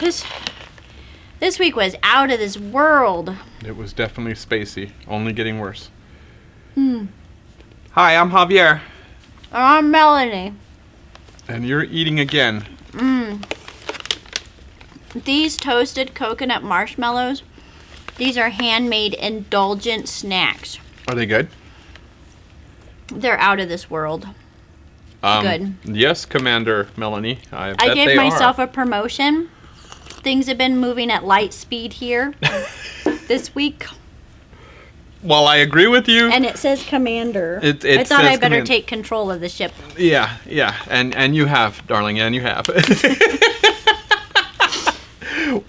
This week was out of this world. It was definitely spacey, only getting worse. Hi, I'm Javier. I'm Melanie. And you're eating again. These toasted coconut marshmallows, these are handmade indulgent snacks. Are they good? They're out of this world. Good. Yes, Commander Melanie. I bet gave they myself are. a promotion. Things have been moving at light speed here this week. Well, I agree with you. And it says Commander. It I thought I better says take control of the ship. Yeah. And you have, darling, and you have.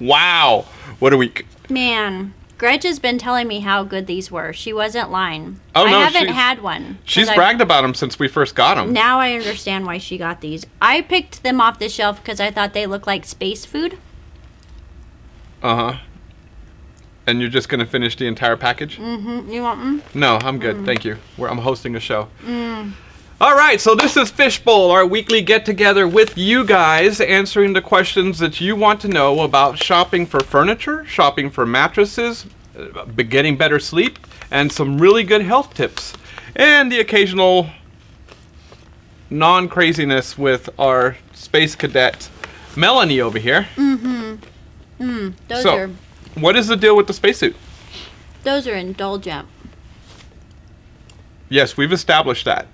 Wow. What a week. Man, Gretch has been telling me how good these were. She wasn't lying. Oh, no, I haven't had one. She's bragged about them since we first got them. Now I understand why she got these. I picked them off the shelf because I thought they looked like space food. Uh-huh. And you're just going to finish the entire package? Mm-hmm. You want them? No, I'm good. Thank you. I'm hosting a show. All right, so this is Fishbowl, our weekly get-together with you guys, answering the questions that you want to know about shopping for furniture, shopping for mattresses, getting better sleep, and some really good health tips. And the occasional non-craziness with our space cadet, Melanie, over here. Those are... What is the deal with the spacesuit? Those are indulgent. Yes, we've established that.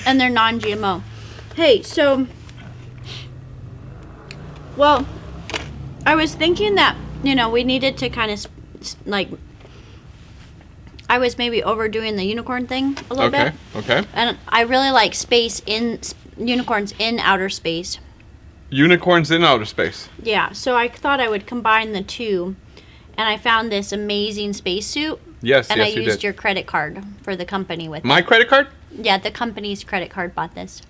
And they're non-GMO. Hey, so... Well, I was thinking that, we needed to kind of, I was maybe overdoing the unicorn thing a little bit. Okay. And I really like unicorns in outer space. Unicorns in outer space. Yeah, so I thought I would combine the two. And I found this amazing spacesuit. Yes, and yes, I you did. used your credit card for the company with My credit card? Yeah, the company's credit card bought this.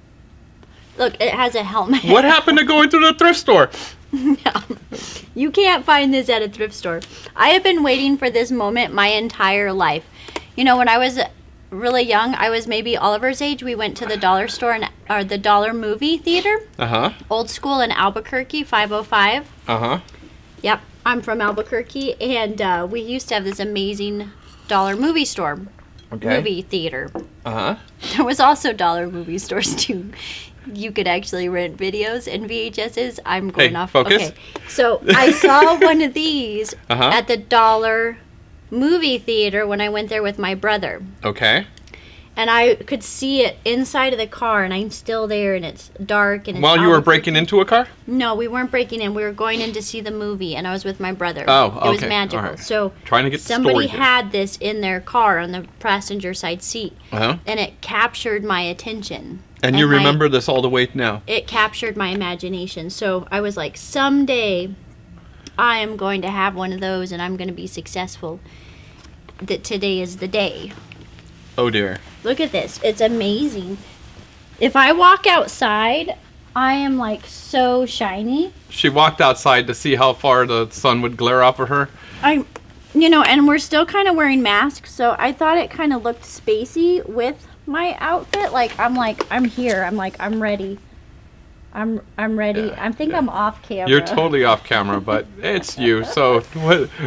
Look, it has a helmet. What happened to going to the thrift store? No, you can't find this at a thrift store. I have been waiting for this moment my entire life. When I was really young, I was maybe Oliver's age. We went to the dollar store or the dollar movie theater. Old school in Albuquerque, 505. Yep, I'm from Albuquerque, and we used to have this amazing dollar movie store. Movie theater. There was also dollar movie stores too. You could actually rent videos and VHSs. I'm going off. Focus. Okay, so I saw one of these at the dollar movie theater when I went there with my brother. Okay. And I could see it inside of the car, and I'm still there, and it's dark. And it's While you were breaking into a car? No, we weren't breaking in. We were going in to see the movie, and I was with my brother. Oh, okay. It was magical. All right. So trying to get somebody the story had this in their car on the passenger side seat, here. and it captured my attention. And you remember this all the way now? It captured my imagination. So I was like, someday I am going to have one of those, and I'm going to be successful. That today is the day. Oh, dear. Look at this. It's amazing. If I walk outside, I am like so shiny. She walked outside to see how far the sun would glare off of her. And we're still kind of wearing masks, so I thought it kind of looked spacey with my outfit. I'm here. I'm ready. I'm ready. Yeah, I think I'm off camera. You're totally off camera, but it's you. So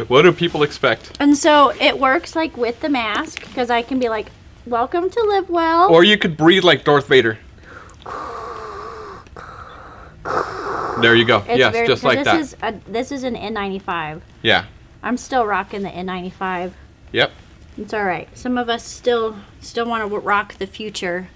what do people expect? And so it works like with the mask, because I can be like, welcome to Live Well. Or you could breathe like Darth Vader. There you go. Yes, just like that. This is an N95. Yeah. I'm still rocking the N95. Yep. It's all right. Some of us still want to rock the future.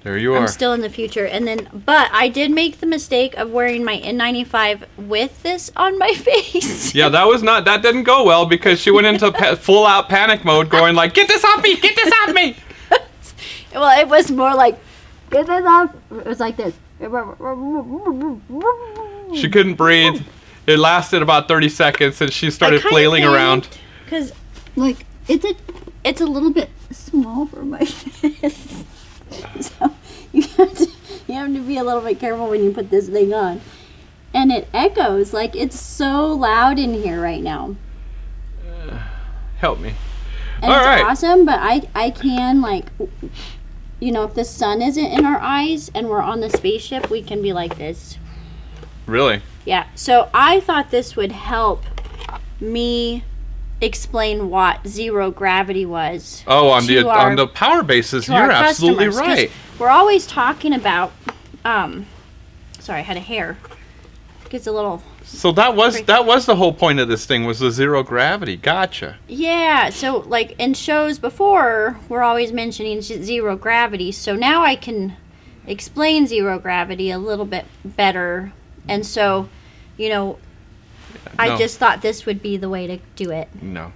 There you are. I'm still in the future. But I did make the mistake of wearing my N95 with this on my face. Yeah, that didn't go well, because she went into full out panic mode, going like, "Get this off me! Get this off me!" Well, it was more like, "Get this off." It was like this. She couldn't breathe. It lasted about 30 seconds, and she started flailing around. Because, it's a little bit small for my face. So you have to be a little bit careful when you put this thing on. And it echoes. Like, it's so loud in here right now. Help me. And it's awesome, but I can, if the sun isn't in our eyes and we're on the spaceship, we can be like this. Really? Yeah, so I thought this would help me explain what zero gravity was. Oh, on the power bases, you're absolutely right. We're always talking about. Sorry, I had a hair. Gets a little. So that was the whole point of this thing, was the zero gravity. Gotcha. Yeah, so like in shows before, we're always mentioning zero gravity. So now I can explain zero gravity a little bit better, and so, I just thought this would be the way to do it. No.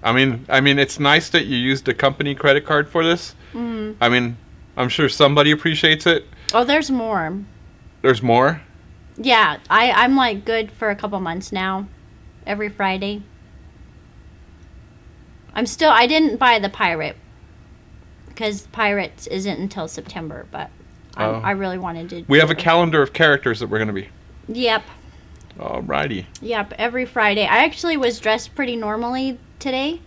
I mean, it's nice that you used a company credit card for this. Mm. I mean, I'm sure somebody appreciates it. Oh, there's more. There's more? Yeah, I'm like good for a couple months now. Every Friday. I didn't buy the Pirate, because Pirates isn't until September, but I really wanted to. We have a calendar of characters that we're going to be. Yep. Alrighty. Yep, every Friday. I actually was dressed pretty normally today.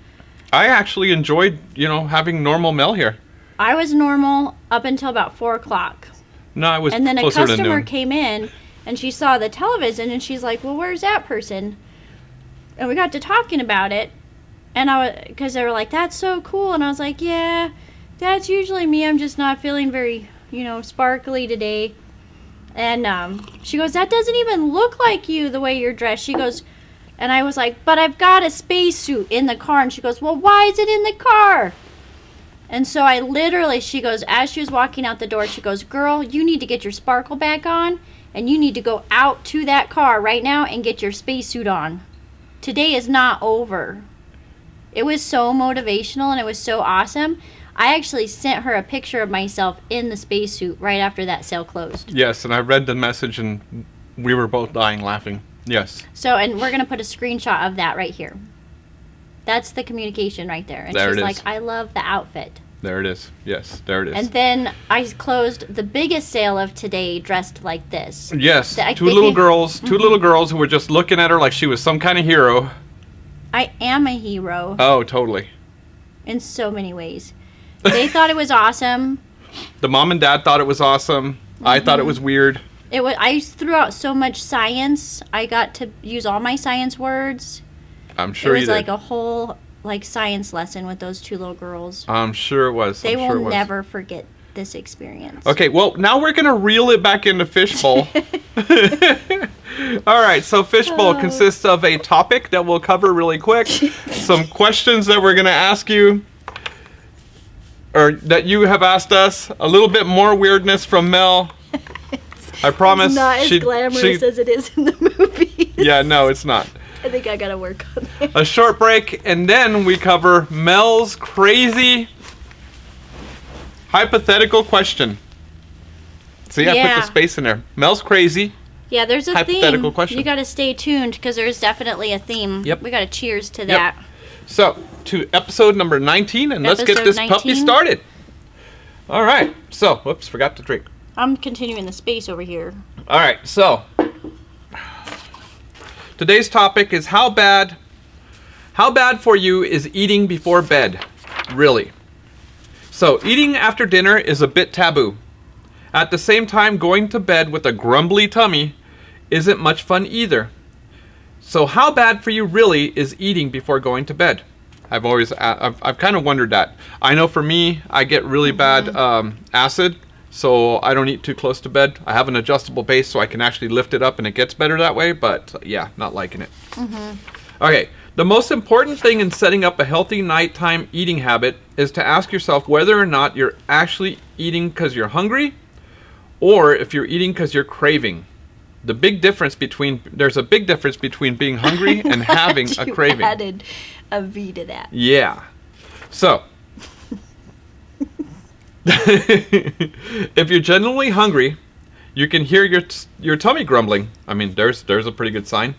I actually enjoyed, having normal Mel here. I was normal up until about 4 o'clock. No, I was closer to noon. And then a customer came in, and she saw the television, and she's like, well, where's that person? And we got to talking about it, and because they were like, that's so cool. And I was like, yeah, that's usually me. I'm just not feeling very, sparkly today. And she goes, that doesn't even look like you the way you're dressed. She goes, and I was like, but I've got a spacesuit in the car. And she goes, well, why is it in the car? And so I literally, she goes, as she was walking out the door, she goes, girl, you need to get your sparkle back on, and you need to go out to that car right now and get your spacesuit on. Today is not over. It was so motivational, and it was so awesome. I actually sent her a picture of myself in the spacesuit right after that sale closed. Yes, and I read the message, and we were both dying laughing. Yes. So, and we're going to put a screenshot of that right here. That's the communication right there. And there she's like, I love the outfit. There it is. Yes, there it is. And then I closed the biggest sale of today dressed like this. Yes, two little girls who were just looking at her like she was some kind of hero. I am a hero. Oh, totally. In so many ways. They thought it was awesome. The mom and dad thought it was awesome. Mm-hmm. I thought it was weird. I threw out so much science. I got to use all my science words. I'm sure you did. It was like a whole science lesson with those two little girls. I'm sure it was. They will never forget this experience. Okay, well, now we're going to reel it back into Fishbowl. All right, so Fishbowl consists of a topic that we'll cover really quick, some questions that we're going to ask you, or that you have asked us, a little bit more weirdness from Mel. I promise. It's not as glamorous as it is in the movies. Yeah, no, it's not. I think I gotta work on it. A short break, and then we cover Mel's crazy hypothetical question. See, I put the space in there. Mel's crazy. Yeah, there's a hypothetical theme. Question. You gotta stay tuned, because there's definitely a theme. Yep. We gotta cheers to that. So, to episode number 19, and let's get this puppy started. All right. So, whoops, forgot to drink. I'm continuing the space over here. All right, so today's topic is how bad for you is eating before bed, really? So eating after dinner is a bit taboo. At the same time, going to bed with a grumbly tummy isn't much fun either. So how bad for you really is eating before going to bed? I've kind of wondered that. I know for me, I get really bad acid, so I don't eat too close to bed. I have an adjustable base so I can actually lift it up and it gets better that way, but yeah, not liking it. Okay, the most important thing in setting up a healthy nighttime eating habit is to ask yourself whether or not you're actually eating because you're hungry or if you're eating because you're craving. There's a big difference between being hungry and having a craving. You added a V to that. Yeah. So, if you're genuinely hungry, you can hear your tummy grumbling. I mean, there's a pretty good sign.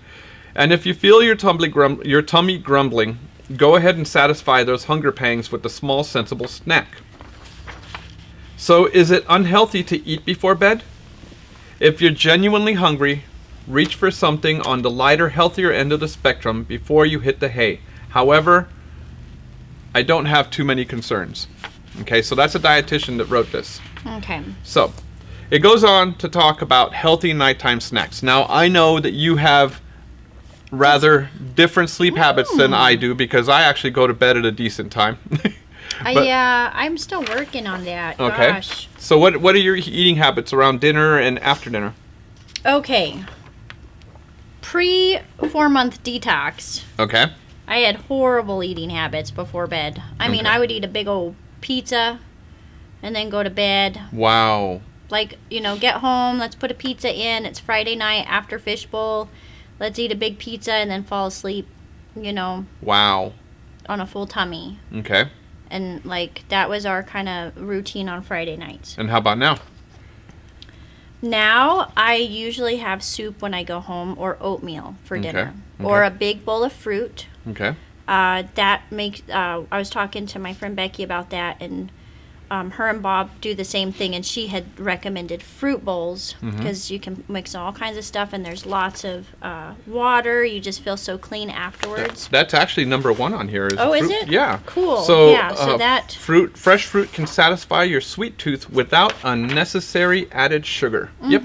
And if you feel your tummy grumbling, go ahead and satisfy those hunger pangs with a small, sensible snack. So, is it unhealthy to eat before bed? If you're genuinely hungry, reach for something on the lighter, healthier end of the spectrum before you hit the hay. However, I don't have too many concerns. Okay, so that's a dietitian that wrote this. Okay. So, It goes on to talk about healthy nighttime snacks. Now, I know that you have rather different sleep habits than I do because I actually go to bed at a decent time. Yeah, I'm still working on that. Okay. Gosh. So what are your eating habits around dinner and after dinner? Okay. Pre 4-month detox, Okay. I had horrible eating habits before bed. I mean, Okay. I would eat a big old pizza and then go to bed. Wow. Like, get home, let's put a pizza in. It's Friday night after Fishbowl. Let's eat a big pizza and then fall asleep, Wow. on a full tummy. Okay. And, that was our kind of routine on Friday nights. And how about now? Now, I usually have soup when I go home or oatmeal for dinner. Okay. Or a big bowl of fruit. Okay. That makes, I was talking to my friend Becky about that, and her and Bob do the same thing, and she had recommended fruit bowls because you can mix all kinds of stuff, and there's lots of water. You just feel so clean afterwards. That's actually number 1 on here. Is fruit. it? Yeah. Cool. So, yeah, so that fresh fruit can satisfy your sweet tooth without unnecessary added sugar. Yep.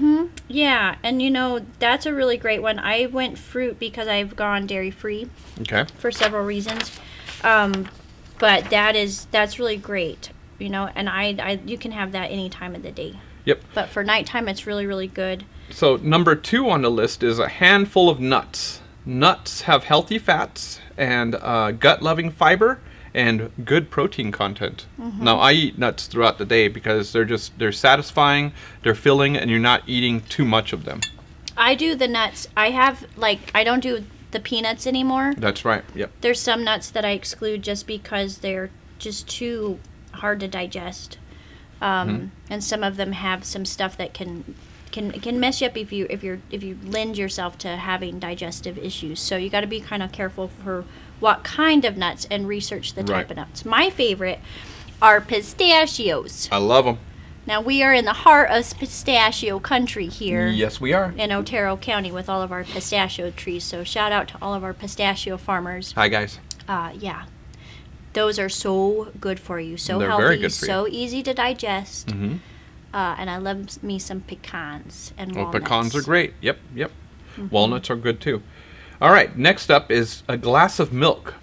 Yeah, and that's a really great one. I went fruit because I've gone dairy free. Okay. For several reasons, but that's really great. And I you can have that any time of the day. Yep. But for nighttime, it's really, really good. So number 2 on the list is a handful of nuts. Nuts have healthy fats and gut-loving fiber and good protein content. Now, I eat nuts throughout the day because they're satisfying, they're filling, and you're not eating too much of them. I do the nuts. I have, I don't do the peanuts anymore. That's right. Yep. There's some nuts that I exclude just because they're just too hard to digest. And some of them have some stuff that can mess you up if you lend yourself to having digestive issues. So you got to be kind of careful for what kind of nuts and research the type of nuts. My favorite are pistachios. I love them. Now we are in the heart of pistachio country here. Yes, we are. In Otero County with all of our pistachio trees. So shout out to all of our pistachio farmers. Hi, guys. Yeah. Those are so good for you, so They're healthy, very good for so easy to digest. Mm-hmm. And I love me some pecans and walnuts. Pecans are great. Yep. Walnuts are good too. All right, next up is a glass of milk.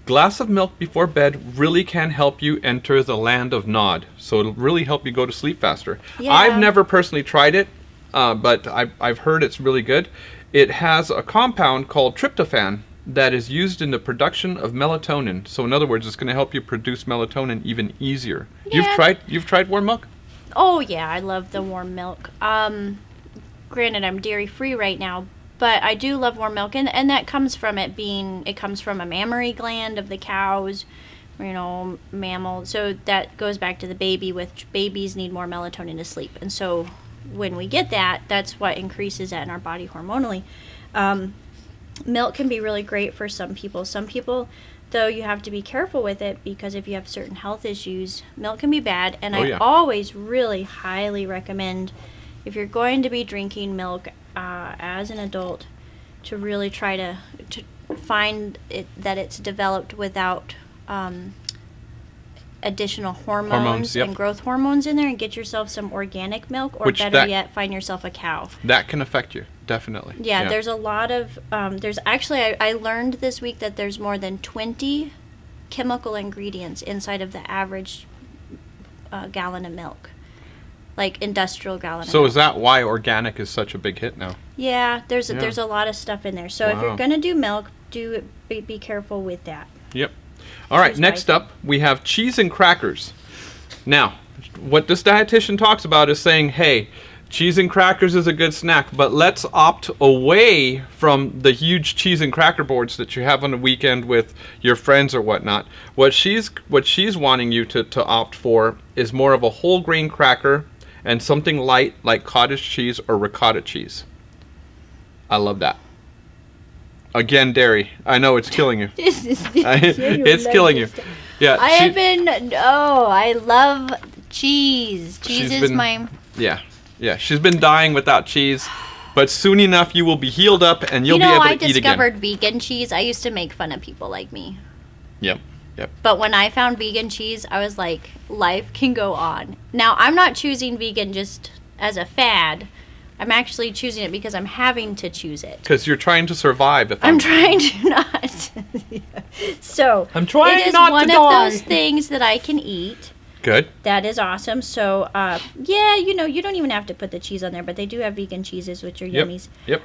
Glass of milk before bed really can help you enter the land of Nod. So it'll really help you go to sleep faster. Yeah. I've never personally tried it, but I've heard it's really good. It has a compound called tryptophan that is used in the production of melatonin. So in other words, it's going to help you produce melatonin even easier. Yeah. You've tried warm milk? Oh yeah, I love the warm milk. Granted, I'm dairy free right now, but I do love warm milk, and that comes from it comes from a mammary gland of the cows, mammal. So that goes back to the baby, which babies need more melatonin to sleep. And so when we get that, that's what increases that in our body hormonally. Milk can be really great for some people. Some people, though, you have to be careful with it because if you have certain health issues, milk can be bad. And I always really highly recommend, if you're going to be drinking milk as an adult, to really try to find that it's developed without additional hormones and growth hormones in there, and get yourself some organic milk, or better yet, find yourself a cow. That can affect you, definitely. Yeah, there's a lot of, there's actually, I learned this week that there's more than 20 chemical ingredients inside of the average gallon of milk, like industrial gallon of milk. So is that why organic is such a big hit now? Yeah, there's a lot of stuff in there. So if you're going to do milk, be careful with that. Yep. All right, next up, we have cheese and crackers. Now, what this dietitian talks about is saying, hey, cheese and crackers is a good snack, but let's opt away from the huge cheese and cracker boards that you have on the weekend with your friends or whatnot. What she's wanting you to opt for is more of a whole grain cracker and something light like cottage cheese or ricotta cheese. I love that. Again, dairy. I know it's killing you. It's killing you. Yeah. I love cheese. Cheese is my... Yeah. She's been dying without cheese, but soon enough you will be healed up and you'll be able to eat again. I discovered vegan cheese. I used to make fun of people like me. Yep. But when I found vegan cheese, I was like, life can go on. Now, I'm not choosing vegan just as a fad. I'm actually choosing it because I'm having to choose it. Because you're trying to survive. If I'm trying to not. So I'm trying it is not one to of die. those things that I can eat. Good. That is awesome. So, yeah, you know, you don't even have to put the cheese on there, but they do have vegan cheeses, which are yummies. Yep.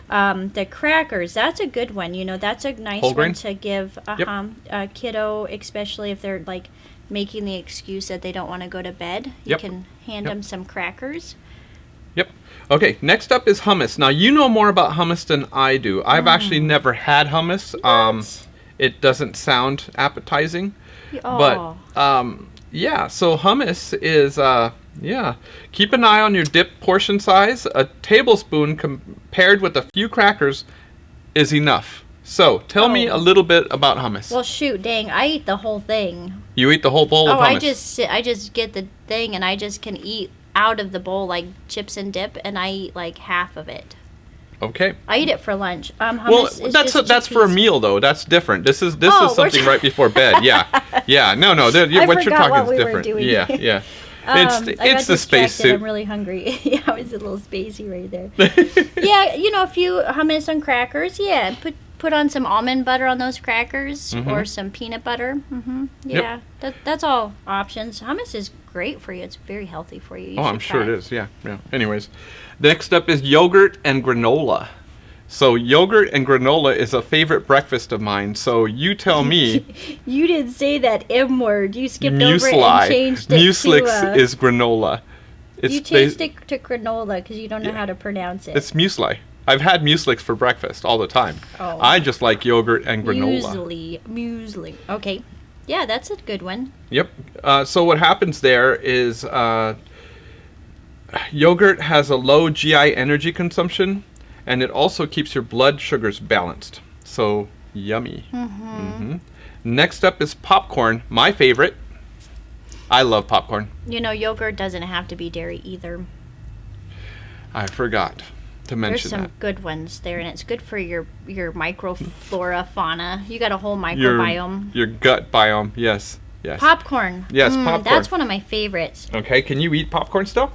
The crackers, that's a good one. You know, that's a nice Whole grain? one to give a kiddo, especially if they're like making the excuse that they don't want to go to bed. You Yep. can hand them some crackers. Yep. Okay, next up is hummus. Now, you know more about hummus than I do. I've actually never had hummus. It doesn't sound appetizing. Oh. But, yeah, so hummus is, keep an eye on your dip portion size. A tablespoon compared with a few crackers is enough. So, tell me a little bit about hummus. Well, shoot, dang, I eat the whole thing. You eat the whole bowl of hummus? I just get the thing and I just can eat out of the bowl like chips and dip, and I eat like half of it. Okay. I eat it for lunch. Hummus Well, is that's just for a chickpeas. meal though. That's different. This is Oh, something right before bed. Yeah, yeah. No. What you're forgot talking what is we were different. doing. Yeah, yeah. I got It's the space distracted. suit. I'm really hungry. Yeah, I was a little spacey right there. Yeah, you know, a few hummus and crackers. Yeah, put on some almond butter on those crackers or some peanut butter. Yeah, that's all options. Hummus is great for you. It's very healthy for you. I'm sure it is. Yeah, yeah. Anyways, next up is yogurt and granola. So yogurt and granola is a favorite breakfast of mine. So you tell me. You didn't say that M word. You skipped over it and Muesli. changed it Mueslix to... is granola. You changed it to granola because you don't know how to pronounce it. It's muesli. I've had mueslix for breakfast all the time. Oh. I just like yogurt and granola. Muesli. Okay. Yeah, that's a good one. Yep. So what happens there is yogurt has a low GI energy consumption, and it also keeps your blood sugars balanced. So yummy. Next up is popcorn, my favorite. I love popcorn. You know, yogurt doesn't have to be dairy either. I forgot to mention There's some that. good ones there, and it's good for your microflora, fauna. You got a whole microbiome. Your gut biome, yes. Yes. Popcorn. Yes, popcorn. That's one of my favorites. Okay, can you eat popcorn still?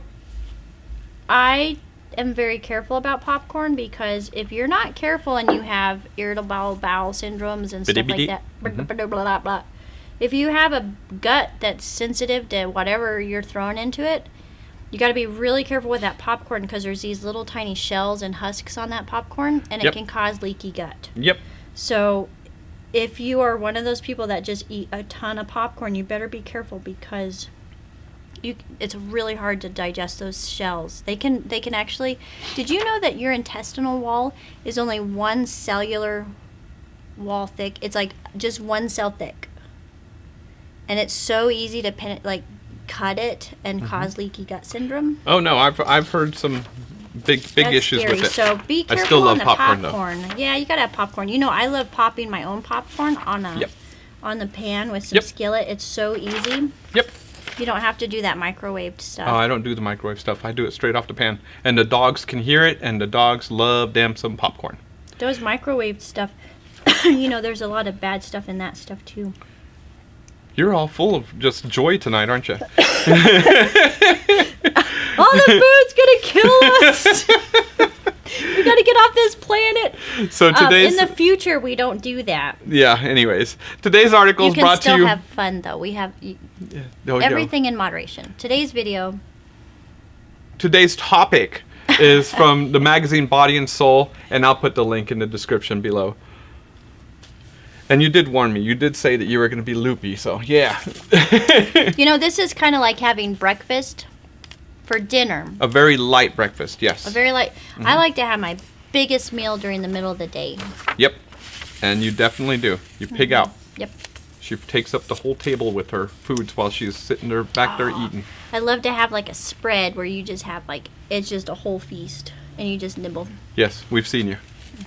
I am very careful about popcorn because if you're not careful and you have irritable bowel syndromes and stuff like that, blah, blah, blah, if you have a gut that's sensitive to whatever you're throwing into it, you got to be really careful with that popcorn because there's these little tiny shells and husks on that popcorn, and it can cause leaky gut. Yep. So if you are one of those people that just eat a ton of popcorn, you better be careful because it's really hard to digest those shells. They can actually... Did you know that your intestinal wall is only one cellular wall thick? It's like just one cell thick. And it's so easy to cut it and cause leaky gut syndrome. Oh no, I've heard some big That's issues scary. with it. So be careful I still love on the popcorn, popcorn. Yeah, you gotta have popcorn. You know, I love popping my own popcorn on the pan with some skillet. It's so easy. Yep. You don't have to do that microwaved stuff. Oh, I don't do the microwave stuff. I do it straight off the pan. And the dogs can hear it, and the dogs love some popcorn. Those microwaved stuff, you know, there's a lot of bad stuff in that stuff too. You're all full of just joy tonight, aren't you? All the food's gonna kill us. We gotta get off this planet. So today's... in the future, we don't do that. Yeah, anyways. Today's article is brought to you... You can still have fun, though. We have everything in moderation. Today's video... Today's topic is from the magazine Body and Soul, and I'll put the link in the description below. And you did warn me. You did say that you were going to be loopy, so yeah. You know, this is kind of like having breakfast for dinner. A very light breakfast, yes. A very light... I like to have my biggest meal during the middle of the day. Yep. And you definitely do. You pig out. Yep. She takes up the whole table with her foods while she's sitting there back there eating. I love to have like a spread where you just have like, it's just a whole feast and you just nibble. Yes, we've seen you.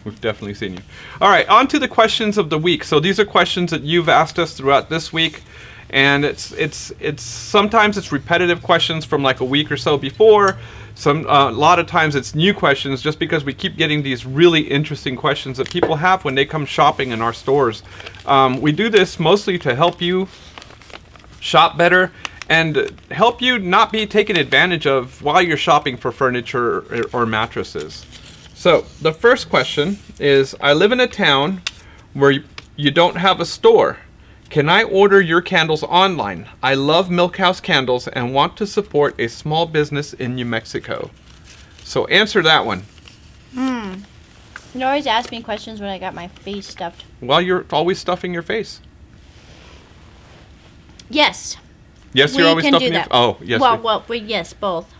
We've definitely seen you. All right, on to the questions of the week. So these are questions that you've asked us throughout this week, and it's sometimes it's repetitive questions from like a week or so before. A lot of times it's new questions just because we keep getting these really interesting questions that people have when they come shopping in our stores. We do this mostly to help you shop better and help you not be taken advantage of while you're shopping for furniture or mattresses. So the first question is, I live in a town where you don't have a store. Can I order your candles online? I love Milkhouse Candles and want to support a small business in New Mexico. So answer that one. You always ask me questions when I got my face stuffed. Well, you're always stuffing your face. Yes. Yes, you're always stuffing your face. Oh, yes. Yes, both.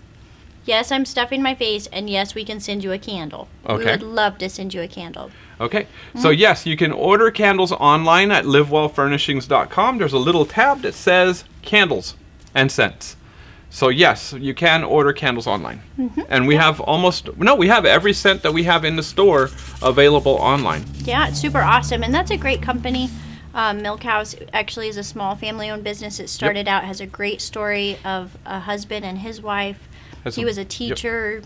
Yes, I'm stuffing my face, and yes, we can send you a candle. Okay. We would love to send you a candle. Okay. So yes, you can order candles online at livewellfurnishings.com. There's a little tab that says candles and scents. So yes, you can order candles online. And we have we have every scent that we have in the store available online. Yeah, it's super awesome, and that's a great company. Milkhouse actually is a small family-owned business. It started out, has a great story of a husband and his wife. He was a teacher.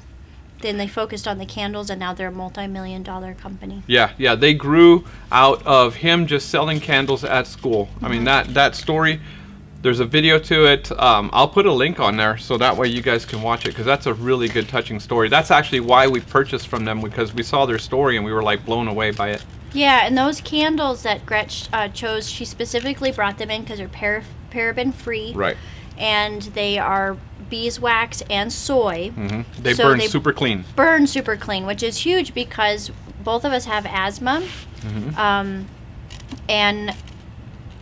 Then they focused on the candles, and now they're a multi-million-dollar company. Yeah, they grew out of him just selling candles at school. I mean, that story, there's a video to it. I'll put a link on there so that way you guys can watch it, because that's a really good, touching story. That's actually why we purchased from them, because we saw their story and we were like blown away by it. Yeah, and those candles that Gretch chose, she specifically brought them in because they're paraben-free. Right. And they are beeswax and soy. They burn super clean. Burn super clean, which is huge because both of us have asthma. And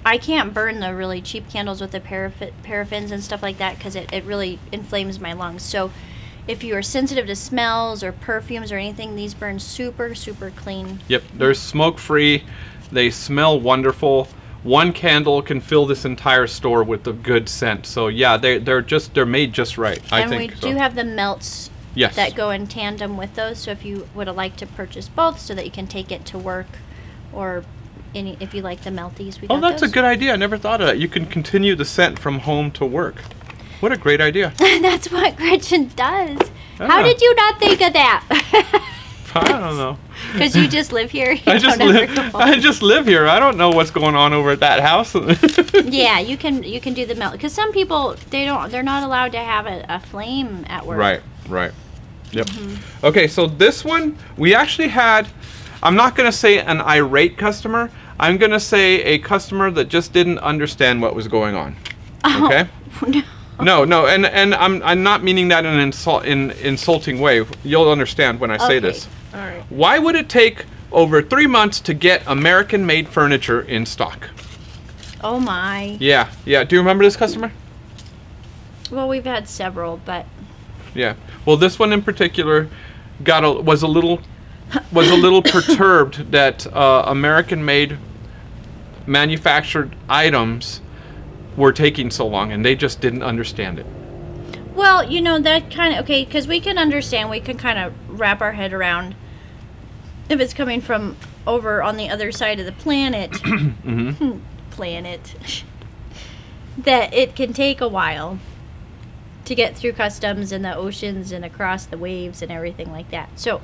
I can't burn the really cheap candles with the paraffins and stuff like that because it really inflames my lungs. So if you are sensitive to smells or perfumes or anything, these burn super, super clean. Yep, they're smoke-free. They smell wonderful. One candle can fill this entire store with a good scent. So yeah, they're made just right. I think. And we do have the melts Yes. that go in tandem with those. So if you would like to purchase both so that you can take it to work, or if you like the melties, we got that's those. a good idea. I never thought of that. You can continue the scent from home to work. What a great idea. That's what Gretchen does. Ah. How did you not think of that? I don't know. Because you just live here. I just live here. I don't know what's going on over at that house. Yeah, you can do the melt, because some people they're not allowed to have a flame at work. Right. Yep. Okay, so this one we actually had. I'm not going to say an irate customer. I'm going to say a customer that just didn't understand what was going on. Okay. No, and I'm not meaning that in an insulting way. You'll understand when I say this. All right. Why would it take over 3 months to get American-made furniture in stock? Oh my. Yeah. Do you remember this customer? Well, we've had several, but Yeah. Well, this one in particular was a little perturbed that American-made manufactured items were taking so long, and they just didn't understand it. well, that kind of because we can understand, we can kind of wrap our head around if it's coming from over on the other side of the planet. That it can take a while to get through customs and the oceans and across the waves and everything like that. So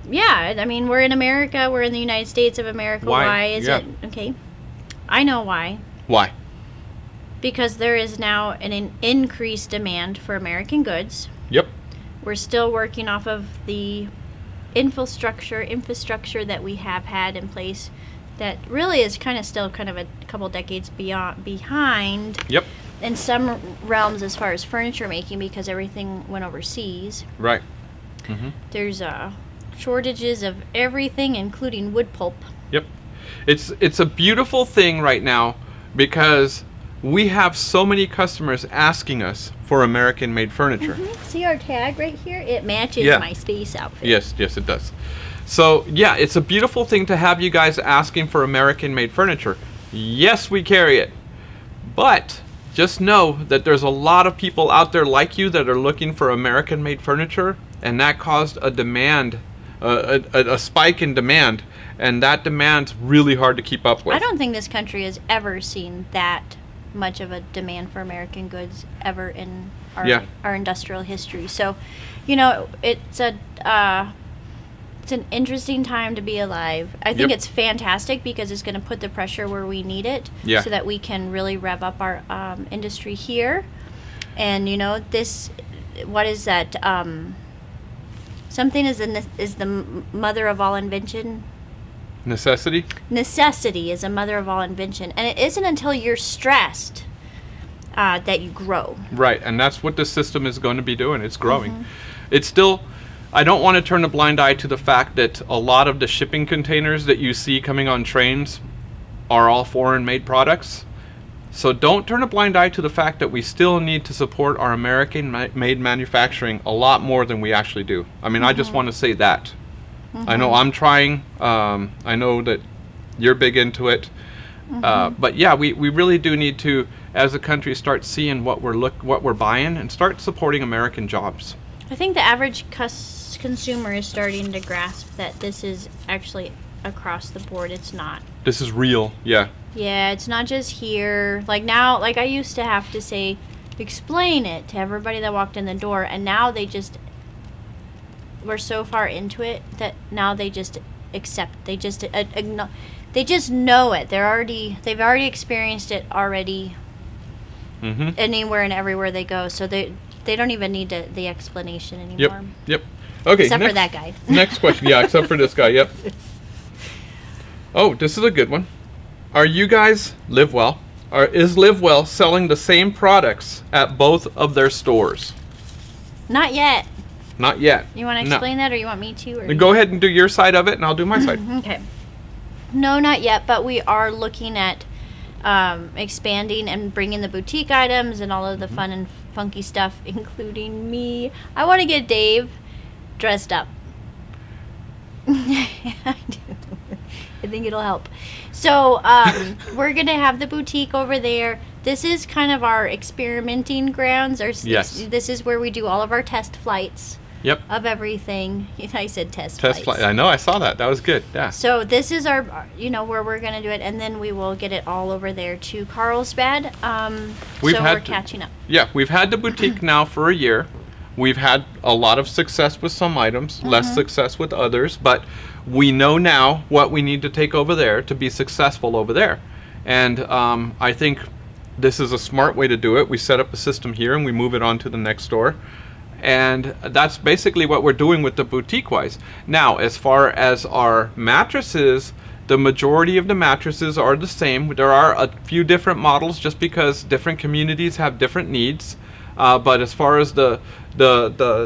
yeah, I mean, we're in America, we're in the United States of America. Why is it okay? I know why. Why? Because there is now an increased demand for American goods. Yep. We're still working off of the infrastructure that we have had in place that really is still a couple decades behind. Yep. In some realms as far as furniture making, because everything went overseas. Right. There's shortages of everything, including wood pulp. Yep. It's a beautiful thing right now because we have so many customers asking us for American-made furniture. See our tag right here? It matches my space outfit. Yes, it does. So, yeah, it's a beautiful thing to have you guys asking for American-made furniture. Yes, we carry it. But just know that there's a lot of people out there like you that are looking for American-made furniture, and that caused a demand, a spike in demand, and that demand's really hard to keep up with. I don't think this country has ever seen that much of a demand for American goods ever in our industrial history. So, it's It's an interesting time to be alive. I think Yep. it's fantastic because it's going to put the pressure where we need it, Yeah. so that we can really rev up our industry here. And you know, this, what is that? Something is the mother of all invention. Necessity? Necessity is a mother of all invention, and it isn't until you're stressed that you grow. Right, and that's what the system is going to be doing. It's growing. It's still, I don't want to turn a blind eye to the fact that a lot of the shipping containers that you see coming on trains are all foreign-made products. So don't turn a blind eye to the fact that we still need to support our American-made manufacturing a lot more than we actually do. I mean, I just want to say that. I know I'm trying. I know that you're big into it. But yeah, we really do need to, as a country, start seeing what we're buying and start supporting American jobs. I think the average consumer is starting to grasp that this is actually across the board. It's not. This is real, yeah. Yeah, it's not just here. Like now, like I used to have to explain it to everybody that walked in the door, and now we're so far into it that now they just accept. They just they just know it. They've already experienced it already. Anywhere and everywhere they go, so they don't even need the explanation anymore. Yep. Okay. Except for that guy. Next question. Yeah, except for this guy. Yep. Oh, this is a good one. Are you guys Live Well? Is Live Well selling the same products at both of their stores? Not yet. Not yet. You want to explain that, or you want me to? Or Go ahead and do your side of it, and I'll do my side. Okay. No, not yet, but we are looking at expanding and bringing the boutique items and all of the fun and funky stuff, including me. I want to get Dave dressed up. I do. I think it'll help. So we're going to have the boutique over there. This is kind of our experimenting grounds. Yes. This is where we do all of our test flights. Yep. Of everything. I said Test flights. flight. I know. I saw that. That was good. Yeah. So this is our, where we're going to do it, and then we will get it all over there to Carlsbad. We're catching up. Yeah, we've had the boutique now for a year. We've had a lot of success with some items, less success with others, but we know now what we need to take over there to be successful over there. And I think this is a smart way to do it. We set up a system here and we move it on to the next store. And that's basically what we're doing with the boutique-wise. Now, as far as our mattresses, the majority of the mattresses are the same. There are a few different models just because different communities have different needs. But as far as the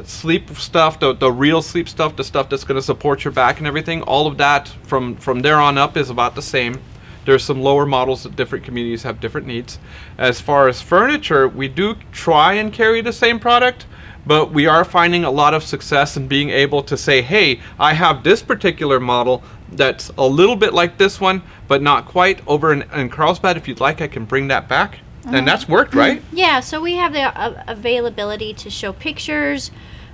sleep stuff, the real sleep stuff, the stuff that's going to support your back and everything, all of that from there on up is about the same. There's some lower models that different communities have different needs. As far as furniture, we do try and carry the same product, but we are finding a lot of success in being able to say, hey, I have this particular model that's a little bit like this one, but not quite, over in Carlsbad. If you'd like, I can bring that back. And that's worked, right? Yeah, so we have the availability to show pictures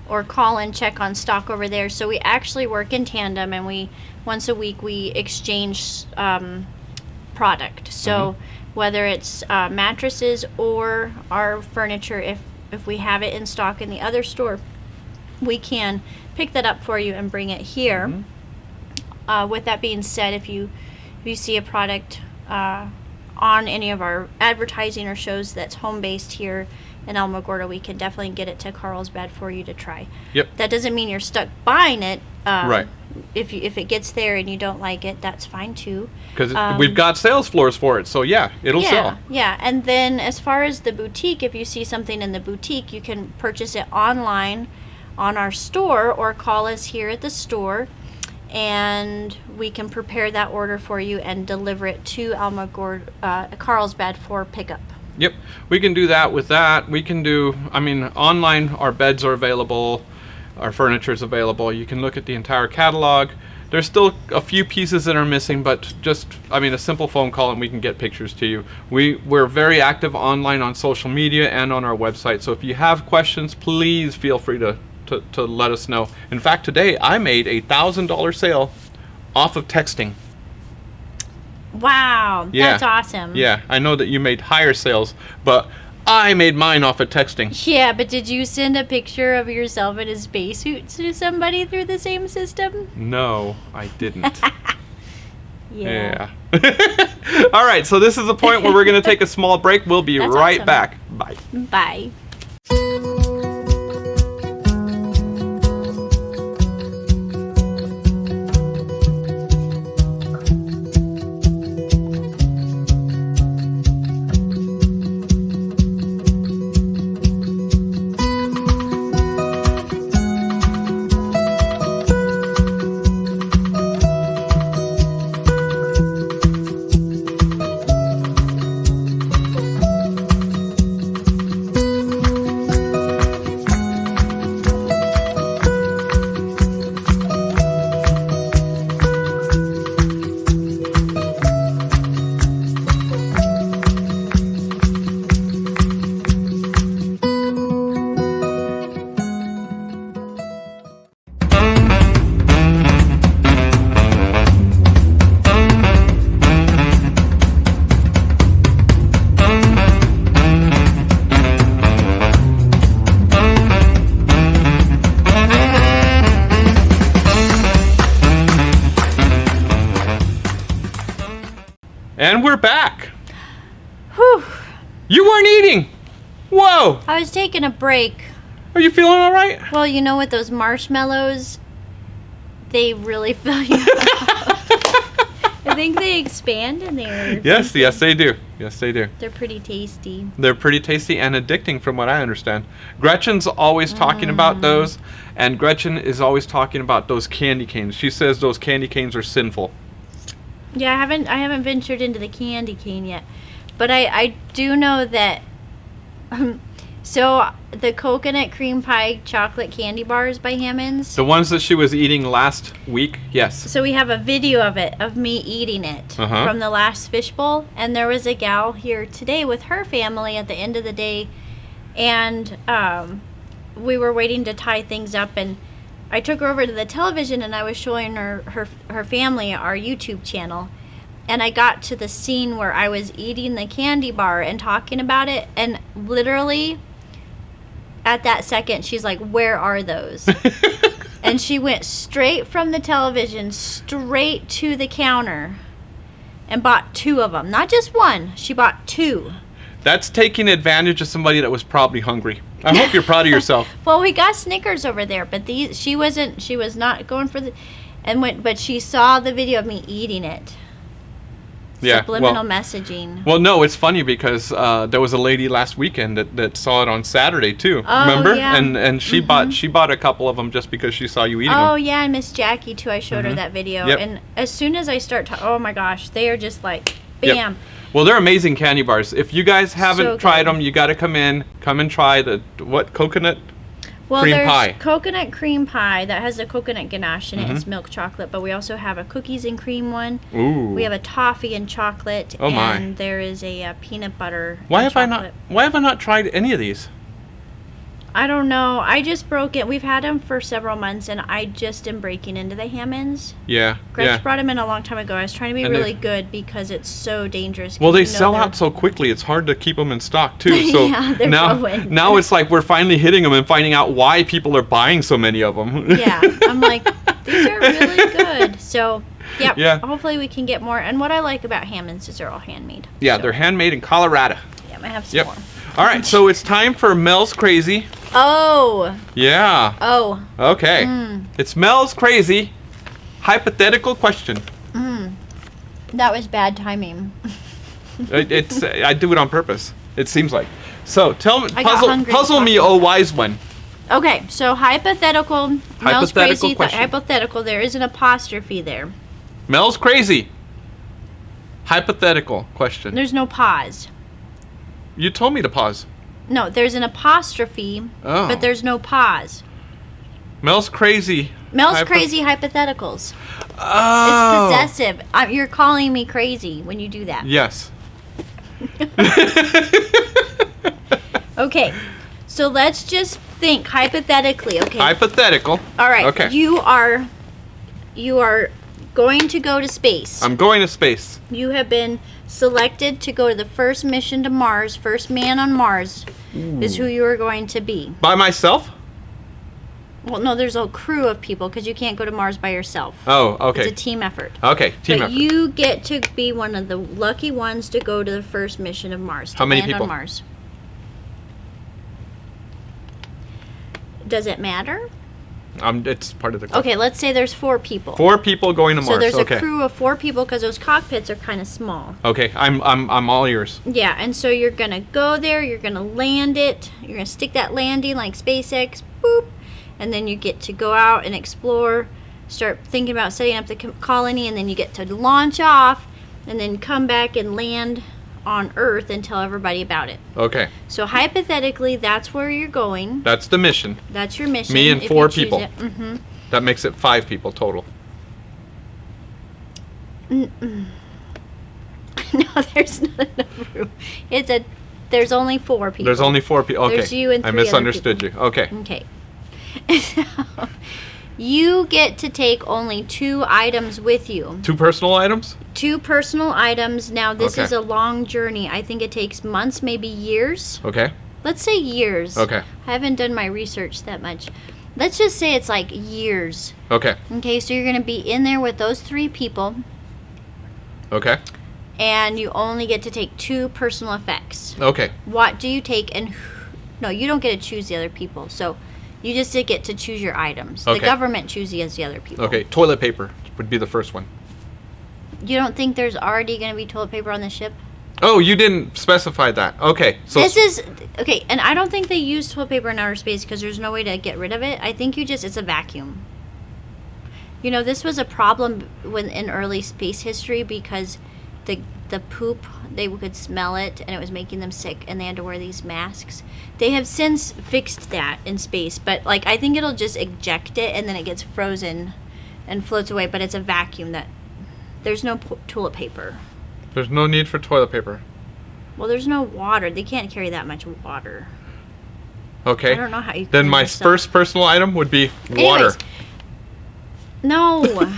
or call and check on stock over there. So we actually work in tandem, and once a week we exchange product. So whether it's mattresses or our furniture, if we have it in stock in the other store, we can pick that up for you and bring it here. With that being said, if you see a product on any of our advertising or shows that's home-based here in Alamogordo, we can definitely get it to Carlsbad for you to try. Yep. That doesn't mean you're stuck buying it. Right. If it gets there and you don't like it, that's fine too. Because we've got sales floors for it, so yeah, it'll sell. Yeah, and then as far as the boutique, if you see something in the boutique, you can purchase it online on our store or call us here at the store, and we can prepare that order for you and deliver it to Alamogordo, Carlsbad for pickup. Yep, we can do that with that. We can do, online, our beds are available, our furniture is available. You can look at the entire catalog. There's still a few pieces that are missing, but just, a simple phone call and we can get pictures to you. We're very active online on social media and on our website. So if you have questions, please feel free to let us know. In fact, today I made a $1,000 sale off of texting. Wow, Yeah. that's awesome. Yeah, I know that you made higher sales, but I made mine off of texting. Yeah, but did you send a picture of yourself in a spacesuit to somebody through the same system? No, I didn't. Yeah. All right, so this is the point where we're going to take a small break. We'll be That's right awesome. back. Bye. Bye. And we're back. Whew. You weren't eating. Whoa. I was taking a break. Are you feeling all right? Well, you know, with those marshmallows, they really fill you up. I think they expand in there. Yes, they do. Yes, they do. They're pretty tasty. They're pretty tasty and addicting from what I understand. Gretchen's always talking about those, and Gretchen is always talking about those candy canes. She says those candy canes are sinful. Yeah, I haven't ventured into the candy cane yet. But I do know that so the coconut cream pie chocolate candy bars by Hammond's. The ones that she was eating last week, yes. So we have a video of it, of me eating it from the last Fishbowl. And there was a gal here today with her family at the end of the day. And we were waiting to tie things up. And I took her over to the television and I was showing her family our YouTube channel. And I got to the scene where I was eating the candy bar and talking about it. And literally at that second, she's like, "Where are those?" And she went straight from the television straight to the counter and bought 2 of them. Not just one. She bought 2. That's taking advantage of somebody that was probably hungry. I hope you're proud of yourself. Well, we got Snickers over there, but she was not going for the, but she saw the video of me eating it. Yeah, Subliminal messaging. Well, no, it's funny because there was a lady last weekend that saw it on Saturday too. Oh, remember? yeah. And she bought a couple of them just because she saw you eating them. Oh yeah, and Miss Jackie too. I showed her that video, Yep. and as soon as I start to, oh my gosh, they are just like, bam. Yep. Well, they're amazing candy bars. If you guys haven't So tried good. them, you got to come and try the coconut Well, cream there's pie. coconut cream pie that has a coconut ganache in it. Mm-hmm. It's milk chocolate, but we also have a cookies and cream one. Ooh. We have a toffee and chocolate, Oh, my. and there is a peanut butter. Why and have chocolate. I not tried any of these? I don't know. I just broke it. We've had them for several months, and I just am breaking into the Hammond's. Yeah. Gretch yeah. brought them in a long time ago. I was trying to be And really good because it's so dangerous. Well, 'cause they you know sell they're- out so quickly. It's hard to keep them in stock too. So Yeah, they're going. now it's like we're finally hitting them and finding out why people are buying so many of them. Yeah, I'm like, these are really good. So, yep, Yeah. hopefully we can get more. And what I like about Hammond's is they're all handmade. Yeah, So, they're handmade in Colorado. yeah, I have some Yep. more. All right, so it's time for Mel's Crazy. Oh, Yeah. oh, Okay. It's Mel's Crazy hypothetical question. that was bad timing. I do it on purpose. It seems like. So tell me, I got hungry puzzle me, talking oh about wise one. Okay, so hypothetical. Mel's Hypothetical crazy. question. Hypothetical. There is an apostrophe there. Mel's Crazy. Hypothetical question. There's no pause. You told me to pause. No, there's an apostrophe, Oh. but there's no pause. Mel's Crazy. Mel's crazy hypotheticals. Oh. It's possessive. You're calling me crazy when you do that. Yes. Okay, so let's just think hypothetically. Okay. Hypothetical. All right. Okay. You are going to go to space. I'm going to space. You have been selected to go to the first mission to Mars. First man on Mars is who you are going to be. By myself? Well, no, there's a crew of people because you can't go to Mars by yourself. Oh, okay. It's a team effort. Okay, team but effort. you get to be one of the lucky ones to go to the first mission of Mars. To How many land people? On Mars. Does it matter? It's part of the question. Okay, let's say there's 4 people. 4 people going to Mars. So there's okay. a crew of 4 people because those cockpits are kind of small. Okay, I'm all ears. Yeah, and so you're gonna go there. You're gonna land it. You're gonna stick that landing like SpaceX. Boop. And then you get to go out and explore, start thinking about setting up the colony, and then you get to launch off, and then come back and land on Earth and tell everybody about it. Okay. So hypothetically, that's where you're going. That's the mission. That's your mission. Me and if 4 you choose people. it. Mm-hmm. That makes it 5 people total. No, there's not enough room. There's only 4 people. There's only 4 people. Okay. There's you and 3 I other misunderstood you. Okay. Okay. You get to take only 2 items with you. 2 personal items? 2 personal items. Now, this Okay. is a long journey. I think it takes months, maybe years. Okay. Let's say years. Okay. I haven't done my research that much. Let's just say it's like years. Okay. Okay, so you're going to be in there with those 3 people, Okay. and you only get to take 2 personal effects. Okay. What do you take? And no, you don't get to choose the other people. So you just get to choose your items. Okay. The government chooses the other people. Okay. Toilet paper would be the first one. You don't think there's already going to be toilet paper on the ship? Oh, you didn't specify that. Okay. So This is okay, and I don't think they use toilet paper in outer space because there's no way to get rid of it. I think it's a vacuum. You know, this was a problem in early space history because the poop, they could smell it and it was making them sick and they had to wear these masks. They have since fixed that in space, but like I think it'll just eject it and then it gets frozen and floats away, but it's a vacuum that there's no toilet paper. there's no need for toilet paper. Well, there's no water. They can't carry that much water. Okay. I don't know how you Then clean my yourself. first personal item would be water. Anyways, no.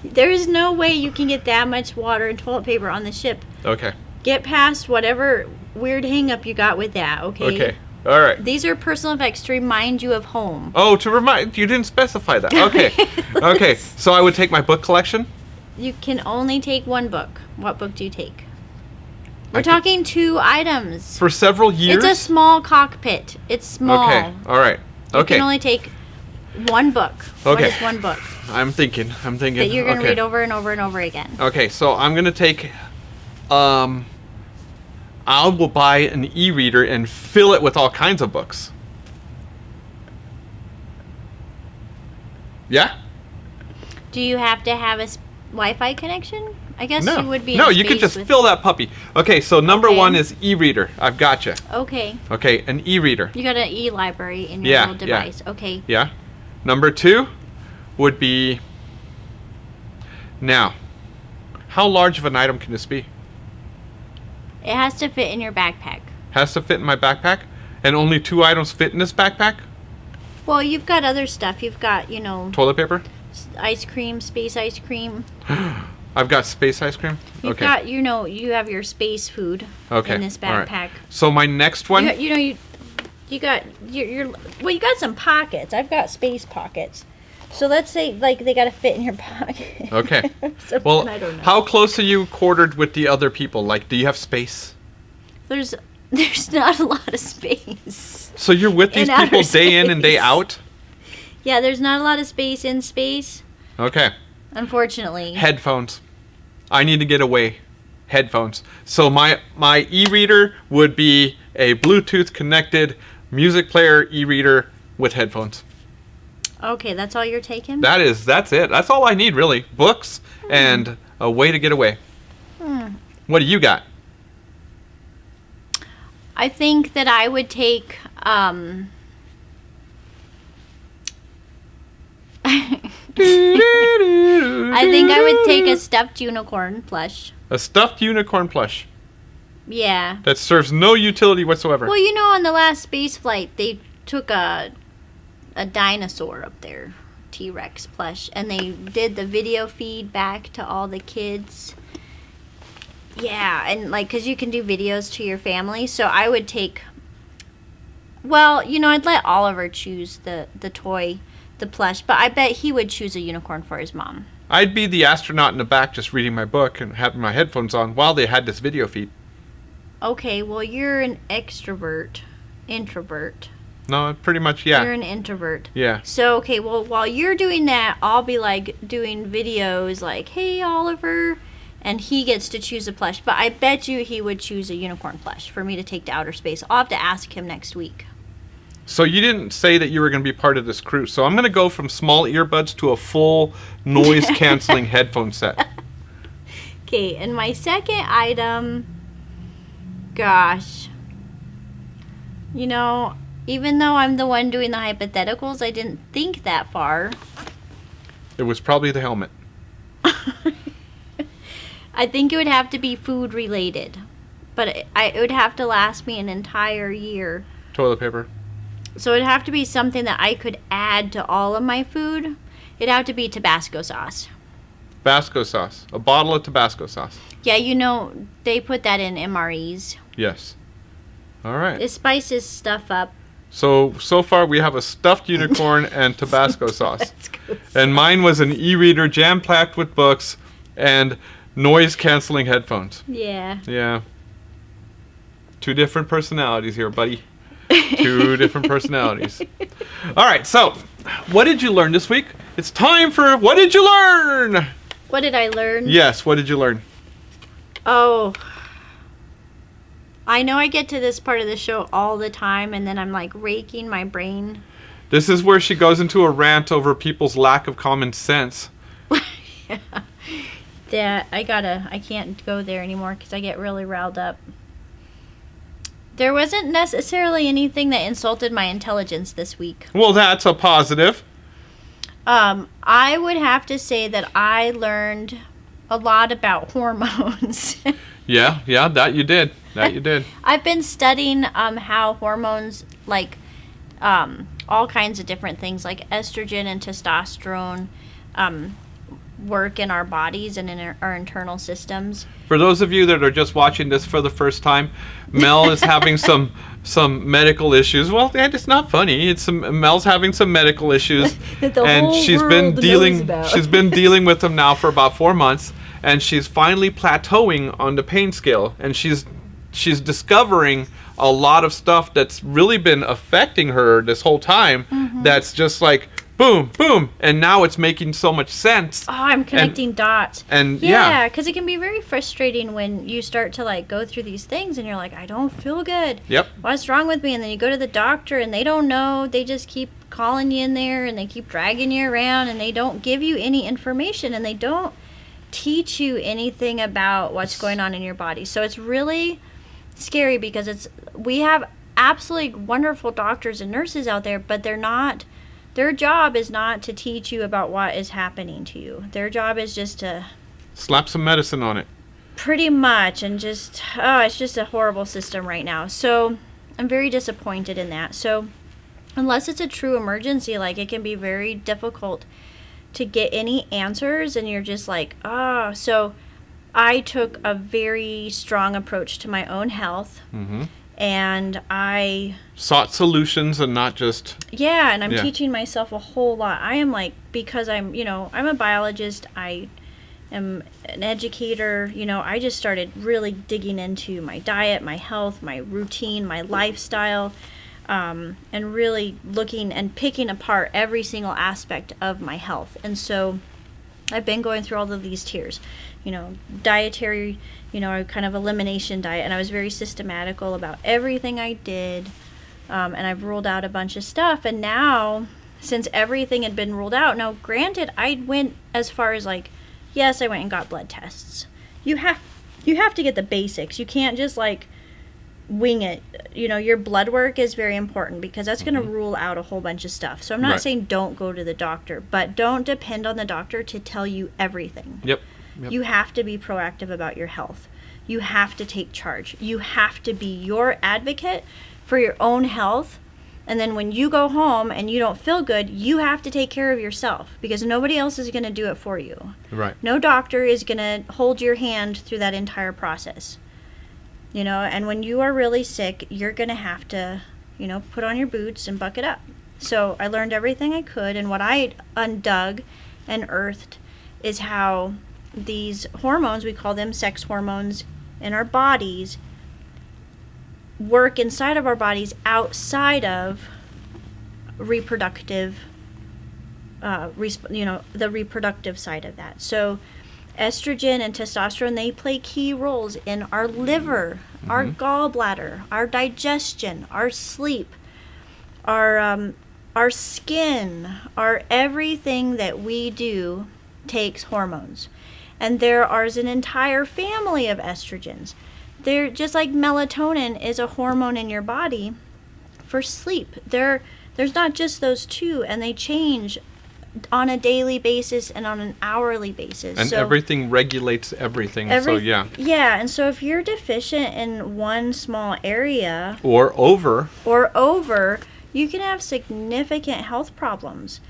There is no way you can get that much water and toilet paper on the ship. Okay. Get past whatever weird hang up you got with that, okay? Okay. All right. These are personal effects to remind you of home. Oh, to remind you didn't specify that. Okay. Okay. So I would take my book collection. You can only take 1 book. What book do you take? I We're could- talking 2 items. For several years. It's a small cockpit. It's small. Okay. All right. You Okay. can only take 1 book. Okay. What is 1 book I'm thinking. that you're going to okay. read over and over and over again? Okay, so I'm gonna take, I will buy an e-reader and fill it with all kinds of books. Yeah? Do you have to have a Wi-Fi connection? I guess No. you would be. No, in you can space just with- fill that puppy. Okay, so number Okay. 1 is e-reader. I've gotcha. Okay. Okay, an e-reader. You got an e-library in your Yeah, little yeah. device. Okay. Yeah. Number 2 would be. Now, how large of an item can this be? It has to fit in your backpack. Has to fit in my backpack, and only 2 items fit in this backpack. Well, you've got other stuff. You've got, Toilet paper. ice cream, space ice cream. I've got space ice cream. You've Okay. got, you have your space food Okay. in this all right. backpack. So my next one. You got you got some pockets. I've got space pockets. So let's say like they got to fit in your pocket. Okay. So, Well, I don't know. how close are you quartered with the other people? Like, do you have space? There's not a lot of space. So you're with these In outer people day in and day space. out? Yeah, there's not a lot of space in space, Okay. unfortunately. Headphones. I need to get away. Headphones. So my e-reader would be a Bluetooth connected music player e-reader with headphones. Okay, that's all you're taking? That's it. That's all I need really. Books and a way to get away. What do you got? I think that I would take I think I would take a stuffed unicorn plush. A stuffed unicorn plush Yeah. that serves no utility whatsoever. Well, on the last space flight, they took a dinosaur up there. T-Rex plush, and they did the video feedback to all the kids. Yeah, and like, because you can do videos to your family, so I would take, well, you know, I'd let Oliver choose the toy, the plush, but I bet he would choose a unicorn for his mom. I'd be the astronaut in the back just reading my book and having my headphones on while they had this video feed. Okay, well, you're an introvert. No, pretty much, yeah. You're an introvert. Yeah. So, okay, well, while you're doing that, I'll be, like, doing videos like, hey, Oliver, and he gets to choose a plush. But I bet you he would choose a unicorn plush for me to take to outer space. I'll have to ask him next week. So you didn't say that you were going to be part of this crew. So I'm going to go from small earbuds to a full noise-canceling headphone set. Okay, and my second item, gosh, you know, even though I'm the one doing the hypotheticals, I didn't think that far. It was probably the helmet. I think it would have to be food related, but it would have to last me an entire year. Toilet paper. So it'd have to be something that I could add to all of my food. It'd have to be Tabasco sauce. Tabasco sauce. A bottle of Tabasco sauce. Yeah, you know, they put that in MREs. Yes. All right. It spices stuff up. So far we have a stuffed unicorn and Tabasco sauce. And mine was an e-reader jam-packed with books and noise-canceling headphones. Yeah. Yeah. 2 different personalities here, buddy. 2 different personalities. All right, so what did you learn this week? It's time for What Did You Learn? What did I learn? Yes, what did you learn? Oh, I know I get to this part of the show all the time, and then I'm like raking my brain. This is where she goes into a rant over people's lack of common sense. Yeah, I can't go there anymore because I get really riled up. There wasn't necessarily anything that insulted my intelligence this week. Well, that's a positive. I would have to say that I learned a lot about hormones. Yeah, that you did. I've been studying how hormones, like all kinds of different things, like estrogen and testosterone, work in our bodies and in our internal systems. For those of you that are just watching this for the first time, Mel is having some medical issues. Well, it's not funny. Mel's having some medical issues, and she's been dealing with them now for about 4 months, and she's finally plateauing on the pain scale, and she's discovering a lot of stuff that's really been affecting her this whole time. Mm-hmm. That's just like boom, boom, and now it's making so much sense. Oh, I'm connecting dots. And yeah, because it can be very frustrating when you start to like go through these things and you're like, I don't feel good. Yep. What's wrong with me? And then you go to the doctor and they don't know. They just keep calling you in there and they keep dragging you around and they don't give you any information and they don't teach you anything about what's going on in your body. So it's really scary because we have absolutely wonderful doctors and nurses out there, but their job is not to teach you about what is happening to you. Their job is just to slap some medicine on it. Pretty much, and just, it's just a horrible system right now. So I'm very disappointed in that. So unless it's a true emergency, like it can be very difficult to get any answers and you're just like, So I took a very strong approach to my own health. Mm-hmm. And I sought solutions and not just... Yeah, and I'm teaching myself a whole lot. I am like, because I'm a biologist, I am an educator, I just started really digging into my diet, my health, my routine, my lifestyle, and really looking and picking apart every single aspect of my health. And so I've been going through all of these tiers, dietary, kind of elimination diet, and I was very systematical about everything I did, and I've ruled out a bunch of stuff, and now, since everything had been ruled out, now granted, I went as far as like, yes, I went and got blood tests. You have to get the basics. You can't just like wing it. Your blood work is very important because that's going to rule out a whole bunch of stuff. So I'm not saying don't go to the doctor, but don't depend on the doctor to tell you everything. Yep. You have to be proactive about your health. You have to take charge. You have to be your advocate for your own health And then when you go home and you don't feel good, you have to take care of yourself because nobody else is going to do it for you. Right. No doctor is going to hold your hand through that entire process. You know, and when you are really sick, you're going to have to, you know, put on your boots and buck it up. So I learned everything I could, and what I undug and earthed is how these hormones, we call them sex hormones, in our bodies work inside of our bodies outside of reproductive, the reproductive side of that. So estrogen and testosterone, they play key roles in our liver, our gallbladder, our digestion, our sleep, our skin, our everything that we do takes hormones. And there is an entire family of estrogens. They're just like melatonin is a hormone in your body for sleep. There's not just those two, and they change on a daily basis and on an hourly basis. And so everything regulates everything. So yeah. Yeah, and so if you're deficient in one small area or over, you can have significant health problems.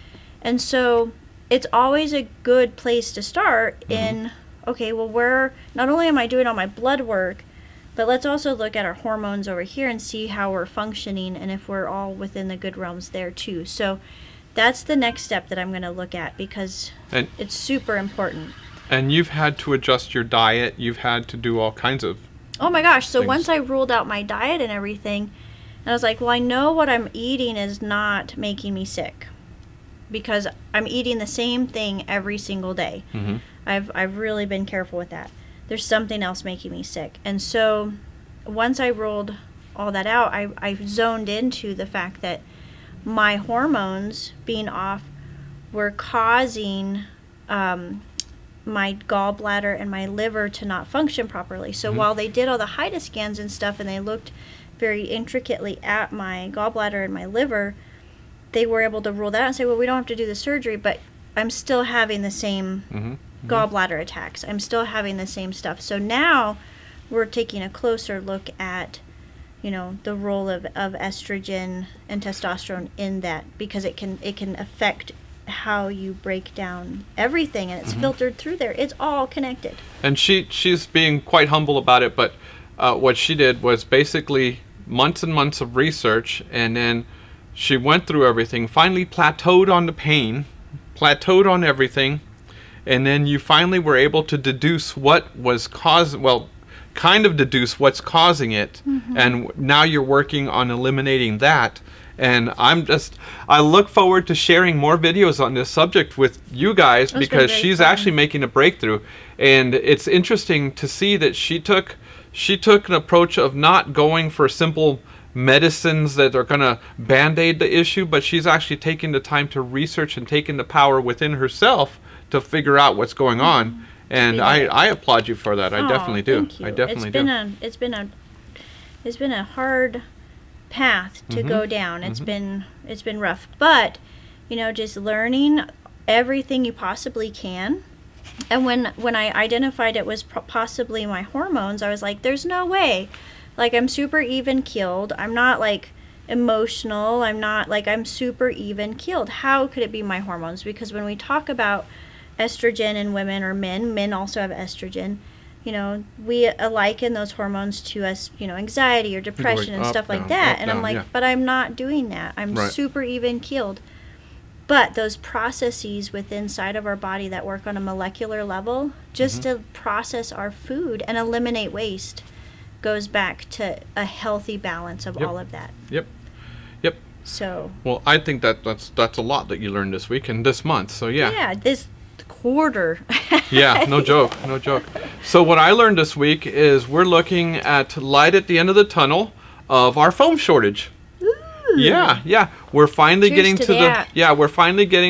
And so it's always a good place to start in, okay, well, where not only am I doing all my blood work, but let's also look at our hormones over here and see how we're functioning and if we're all within the good realms there too. So that's the next step that I'm going to look at because it's super important. And you've had to adjust your diet. You've had to do all kinds of Oh my gosh. So things. Once I ruled out my diet and everything, and I was like, well, I know what I'm eating is not making me sick because I'm eating the same thing every single day. I've really been careful with that. There's something else making me sick. And so once I ruled all that out, I zoned into the fact that my hormones being off were causing my gallbladder and my liver to not function properly. So while they did all the HIDA scans and stuff and they looked very intricately at my gallbladder and my liver, they were able to rule that out and say, well, we don't have to do the surgery, but I'm still having the same gallbladder attacks. I'm still having the same stuff. So now we're taking a closer look at, you know, the role of estrogen and testosterone in that because it can affect how you break down everything, and it's filtered through there. It's all connected. And she's being quite humble about it, but what she did was basically months and months of research, and then she went through everything, finally plateaued on the pain, plateaued on everything, and then you finally were able to deduce what was deduce what's causing it, and now you're working on eliminating that. And I look forward to sharing more videos on this subject with you guys because she's actually making a breakthrough. And it's interesting to see that she took an approach of not going for simple medicines that are going to band-aid the issue, but she's actually taking the time to research and taking the power within herself to figure out what's going on. And I applaud you for that. I definitely do. Thank you. I definitely do. It's been a hard path to go down. It's been rough, but you know, just learning everything you possibly can. And when I identified it was possibly my hormones, I was like, there's no way. Like, I'm super even keeled. I'm not like emotional. I'm super even keeled. How could it be my hormones? Because when we talk about estrogen in women or men also have estrogen. You know, we liken those hormones to us, you know, anxiety or depression and stuff like that. And I'm like, but I'm not doing that. I'm super even keeled. But those processes within inside of our body that work on a molecular level, just to process our food and eliminate waste, goes back to a healthy balance of all of that. Yep. So. Well, I think that's a lot that you learned this week and this month. So yeah. Yeah, this quarter. Yeah, no joke. So what I learned this week is we're looking at light at the end of the tunnel of our foam shortage. Ooh. Yeah. We're finally getting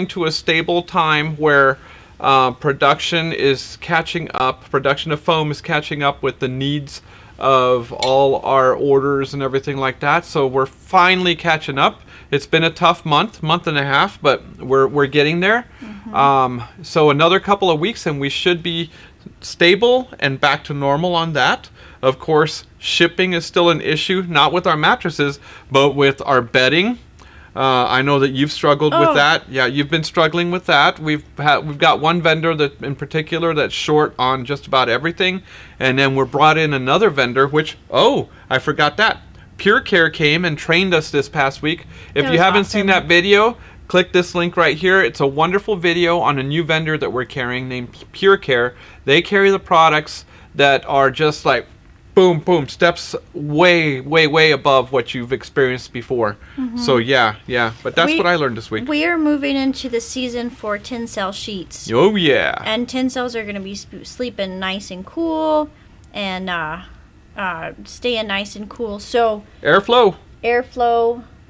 to a stable time where production is catching up. Production of foam is catching up with the needs of all our orders and everything like that. So we're finally catching up. It's been a tough month and a half, but we're getting there. So another couple of weeks and we should be stable and back to normal on that. Of course, shipping is still an issue, not with our mattresses, but with our bedding I know that you've struggled with that. Yeah, you've been struggling with that. We've got one vendor that in particular that's short on just about everything, and then we're brought in another vendor, which I forgot that. Pure Care came and trained us this past week. If you haven't seen that video, click this link right here. It's a wonderful video on a new vendor that we're carrying named Pure Care. They carry the products that are just like boom, boom, steps way, way, way above what you've experienced before. So yeah. But that's what I learned this week. We are moving into the season for Tencel sheets. Oh yeah. And Tencels are going to be sleeping nice and cool, and staying nice and cool. So Airflow.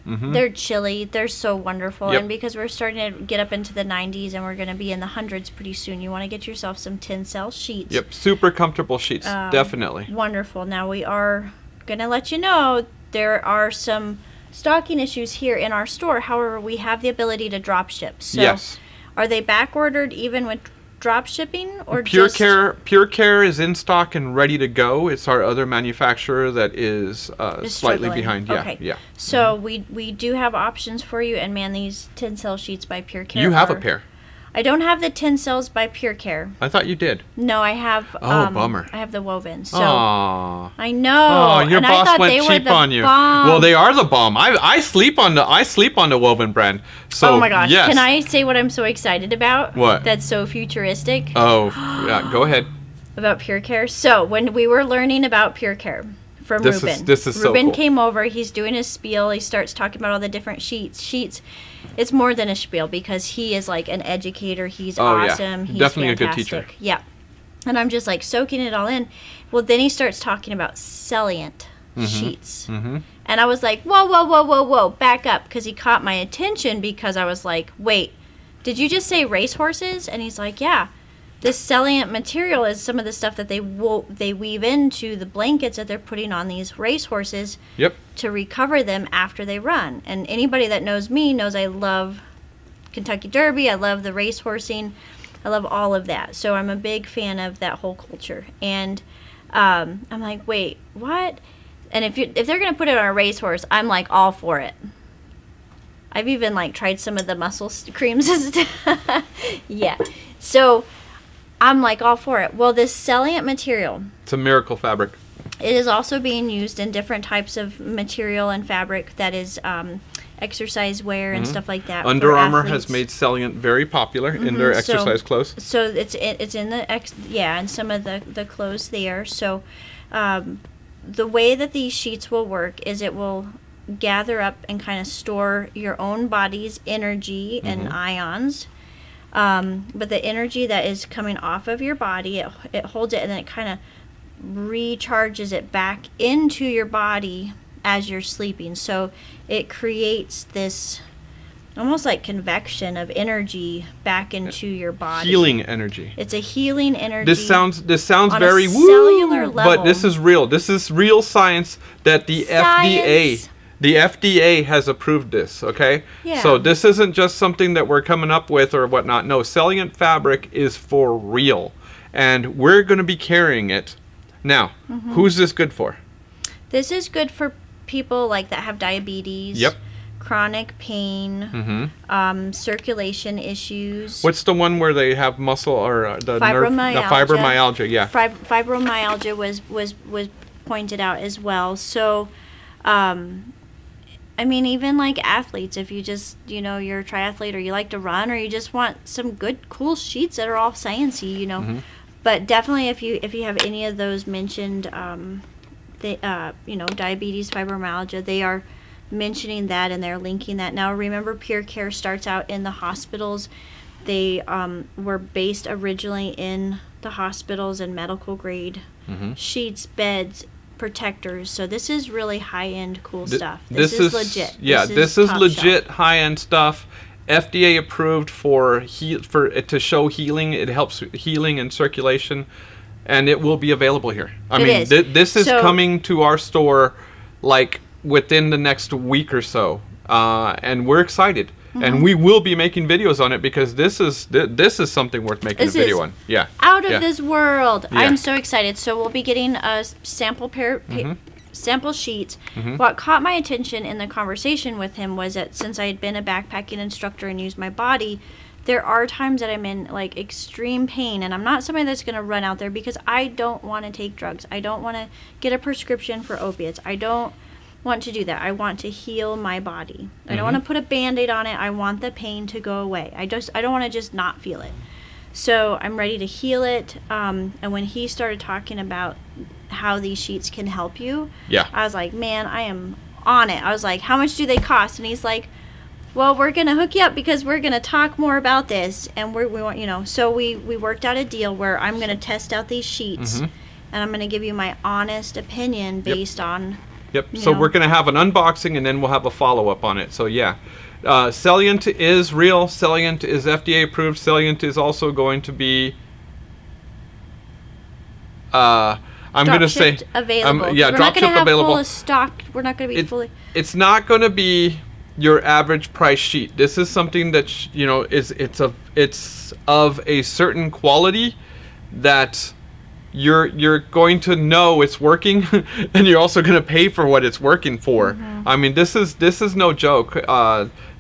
They're chilly. They're so wonderful. Yep. And because we're starting to get up into the 90s and we're going to be in the hundreds pretty soon, you want to get yourself some Tencel sheets. Yep, super comfortable sheets, definitely. Wonderful. Now we are going to let you know there are some stocking issues here in our store. However, we have the ability to drop ship. So yes. Are they back ordered even with drop shipping, or Pure Care is in stock and ready to go. It's our other manufacturer that is slightly behind. Yeah, okay. Yeah. So we do have options for you, and man, these Tencel sheets by Pure Care. You have a pair. I don't have the Tencels by Pure Care. I thought you did. No, I have. Bummer. I have the woven. So Aww. I know. Oh, your and boss I thought went they cheap were the on you. bomb. Well, they are the bomb. I sleep on the woven brand. So oh my gosh! Yes. Can I say what I'm so excited about? What? That's so futuristic. Oh, yeah. Go ahead. About Pure Care. So when we were learning about Pure Care from Ruben, this is so Ruben cool. came over. He's doing his spiel. He starts talking about all the different sheets. It's more than a spiel because he is like an educator. He's awesome. Yeah. He's definitely fantastic. a good teacher. Yeah. And I'm just like soaking it all in. Well, then he starts talking about salient sheets. And I was like, whoa, back up. Because he caught my attention because I was like, wait, did you just say racehorses? And he's like, yeah. This salient material is some of the stuff that they weave into the blankets that they're putting on these racehorses to recover them after they run. And anybody that knows me knows I love Kentucky Derby. I love the racehorsing. I love all of that. So I'm a big fan of that whole culture. And I'm like, wait, what? And if they're going to put it on a racehorse, I'm like all for it. I've even like tried some of the muscle creams and stuff. Yeah. So I'm like all for it. Well, this salient material, it's a miracle fabric. It is also being used in different types of material and fabric that is exercise wear and stuff like that. Under Armour has made salient very popular in their exercise clothes. So it's in the and some of the clothes there. So the way that these sheets will work is it will gather up and kind of store your own body's energy and ions. But the energy that is coming off of your body, it holds it and then it kind of recharges it back into your body as you're sleeping. So it creates this almost like convection of energy back into your body. Healing energy. It's a healing energy. This sounds on very a cellular woo, level. but this is real. This is real science that the FDA has approved this, okay? Yeah. So this isn't just something that we're coming up with or whatnot. No, salient fabric is for real. And we're going to be carrying it. Now, who's this good for? This is good for people like that have diabetes. Yep. Chronic pain, circulation issues. What's the one where they have muscle or the fibromyalgia? The fibromyalgia, yeah. Fibromyalgia was pointed out as well. So, I mean, even like athletes, if you just, you're a triathlete or you like to run or you just want some good, cool sheets that are all sciencey, But definitely if you have any of those mentioned, diabetes, fibromyalgia, they are mentioning that and they're linking that. Now, remember, Pure Care starts out in the hospitals. They were based originally in the hospitals and medical grade sheets, beds, protectors. So this is really high-end cool stuff. This is legit. Yeah, this is legit high-end stuff. FDA approved to show healing. It helps healing and circulation, and it will be available here. This is coming to our store like within the next week or so, and we're excited. And we will be making videos on it because this is something worth making a video on. Yeah. Out of this world. Yeah. I'm so excited. So we'll be getting a sample pair sample sheets. What caught my attention in the conversation with him was that since I had been a backpacking instructor and used my body, there are times that I'm in like extreme pain, and I'm not somebody that's going to run out there because I don't want to take drugs. I don't want to get a prescription for opiates. I don't want to do that. I want to heal my body. I don't want to put a Band-Aid on it. I want the pain to go away. I don't want to just not feel it. So I'm ready to heal it. And when he started talking about how these sheets can help you, I was like, man, I am on it. I was like, how much do they cost? And he's like, well, we're going to hook you up because we're going to talk more about this. And we want, you know, so we worked out a deal where I'm going to test out these sheets and I'm going to give you my honest opinion based on. So we're going to have an unboxing and then we'll have a follow-up on it. So Celliant is real. Celliant is FDA approved. Celliant is also going to be I'm going to say available. We're not going to have available. Full stock. We're not going to be fully. It's not going to be your average price sheet. This is something that you know it's of a certain quality that you're going to know it's working, and you're also going to pay for what it's working for. I mean, this is no joke.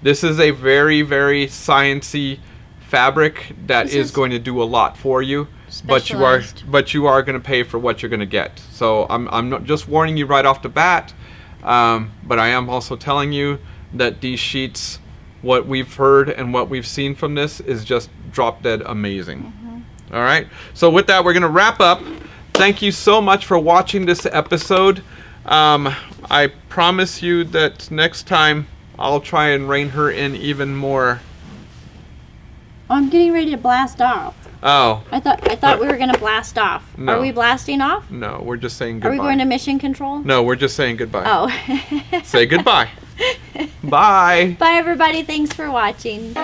This is a very, very sciencey fabric that is going to do a lot for you. But you are going to pay for what you're going to get. So I'm not just warning you right off the bat, but I am also telling you that these sheets, what we've heard and what we've seen from this, is just drop dead amazing. All right. So with that, we're going to wrap up. Thank you so much for watching this episode. I promise you that next time I'll try and rein her in even more. I'm getting ready to blast off. Oh. I thought we were going to blast off. No. Are we blasting off? No, we're just saying goodbye. Are we going to mission control? No, we're just saying goodbye. Oh. Say goodbye. Bye. Bye, everybody. Thanks for watching.